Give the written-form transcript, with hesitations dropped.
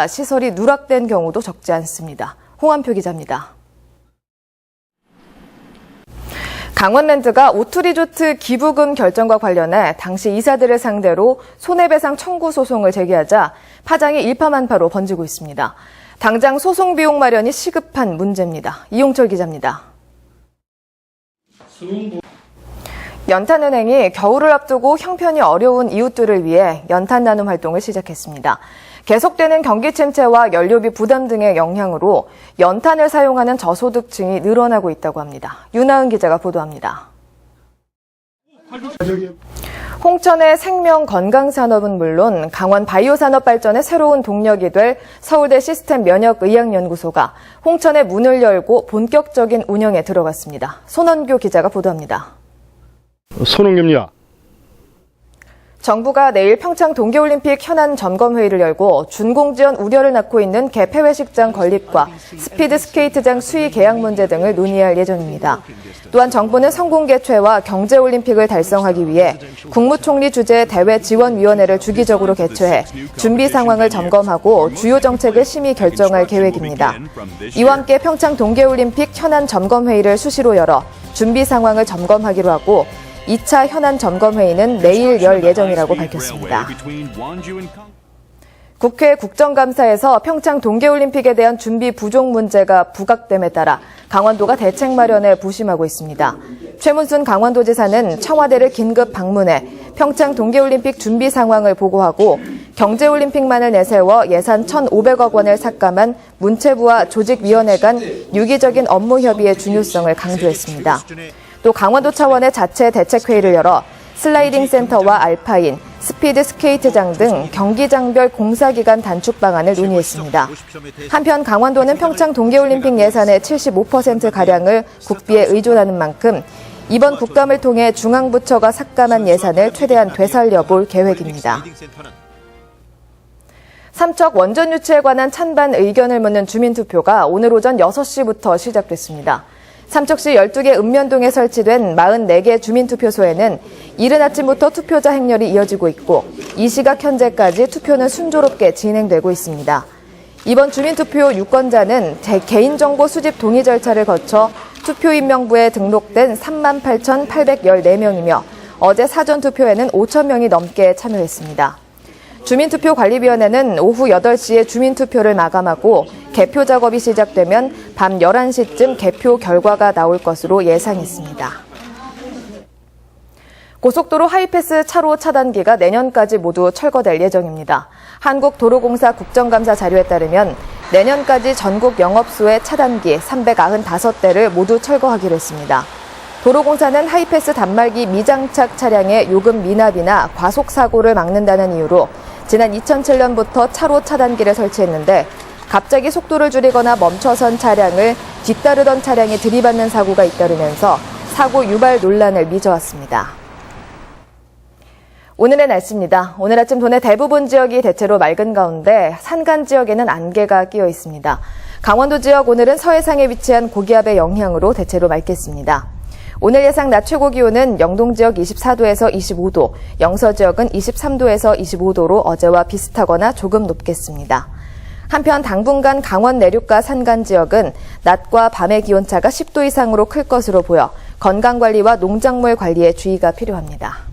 시설이 누락된 경우도 적지 않습니다. 홍한표 기자입니다. 강원랜드가 오투리조트 기부금 결정과 관련해 당시 이사들을 상대로 손해배상 청구 소송을 제기하자 파장이 일파만파로 번지고 있습니다. 당장 소송 비용 마련이 시급한 문제입니다. 이용철 기자입니다. 연탄은행이 겨울을 앞두고 형편이 어려운 이웃들을 위해 연탄 나눔 활동을 시작했습니다. 계속되는 경기 침체와 연료비 부담 등의 영향으로 연탄을 사용하는 저소득층이 늘어나고 있다고 합니다. 윤하은 기자가 보도합니다. 홍천의 생명건강산업은 물론 강원 바이오산업 발전의 새로운 동력이 될 서울대 시스템 면역의학연구소가 홍천에 문을 열고 본격적인 운영에 들어갔습니다. 손원교 기자가 보도합니다. 손흥민입니다. 정부가 내일 평창 동계올림픽 현안 점검회의를 열고 준공지연 우려를 낳고 있는 개폐회식장 건립과 스피드 스케이트장 수의 계약 문제 등을 논의할 예정입니다. 또한 정부는 성공 개최와 경제올림픽을 달성하기 위해 국무총리 주재 대외지원위원회를 주기적으로 개최해 준비 상황을 점검하고 주요 정책을 심의 결정할 계획입니다. 이와 함께 평창 동계올림픽 현안 점검회의를 수시로 열어 준비 상황을 점검하기로 하고 2차 현안 점검회의는 내일 열 예정이라고 밝혔습니다. 국회 국정감사에서 평창 동계올림픽에 대한 준비 부족 문제가 부각됨에 따라 강원도가 대책 마련에 부심하고 있습니다. 최문순 강원도지사는 청와대를 긴급 방문해 평창 동계올림픽 준비 상황을 보고하고 경제올림픽만을 내세워 예산 1,500억 원을 삭감한 문체부와 조직위원회 간 유기적인 업무 협의의 중요성을 강조했습니다. 또 강원도 차원의 자체 대책회의를 열어 슬라이딩 센터와 알파인, 스피드 스케이트장 등 경기장별 공사기간 단축 방안을 논의했습니다. 한편 강원도는 평창 동계올림픽 예산의 75%가량을 국비에 의존하는 만큼 이번 국감을 통해 중앙부처가 삭감한 예산을 최대한 되살려볼 계획입니다. 삼척 원전 유치에 관한 찬반 의견을 묻는 주민투표가 오늘 오전 6시부터 시작됐습니다. 삼척시 12개 읍면동에 설치된 44개 주민투표소에는 이른 아침부터 투표자 행렬이 이어지고 있고 이 시각 현재까지 투표는 순조롭게 진행되고 있습니다. 이번 주민투표 유권자는 개인정보 수집 동의 절차를 거쳐 투표인명부에 등록된 38,814명이며 어제 사전투표에는 5,000명이 넘게 참여했습니다. 주민투표관리위원회는 오후 8시에 주민투표를 마감하고 개표 작업이 시작되면 밤 11시쯤 개표 결과가 나올 것으로 예상했습니다. 고속도로 하이패스 차로 차단기가 내년까지 모두 철거될 예정입니다. 한국도로공사 국정감사 자료에 따르면 내년까지 전국 영업소의 차단기 395대를 모두 철거하기로 했습니다. 도로공사는 하이패스 단말기 미장착 차량의 요금 미납이나 과속사고를 막는다는 이유로 지난 2007년부터 차로 차단기를 설치했는데 갑자기 속도를 줄이거나 멈춰선 차량을 뒤따르던 차량이 들이받는 사고가 잇따르면서 사고 유발 논란을 미져왔습니다. 오늘의 날씨입니다. 오늘 아침 도내 대부분 지역이 대체로 맑은 가운데 산간 지역에는 안개가 끼어 있습니다. 강원도 지역 오늘은 서해상에 위치한 고기압의 영향으로 대체로 맑겠습니다. 오늘 예상 낮 최고 기온은 영동 지역 24도에서 25도, 영서 지역은 23도에서 25도로 어제와 비슷하거나 조금 높겠습니다. 한편 당분간 강원 내륙과 산간 지역은 낮과 밤의 기온차가 10도 이상으로 클 것으로 보여 건강관리와 농작물 관리에 주의가 필요합니다.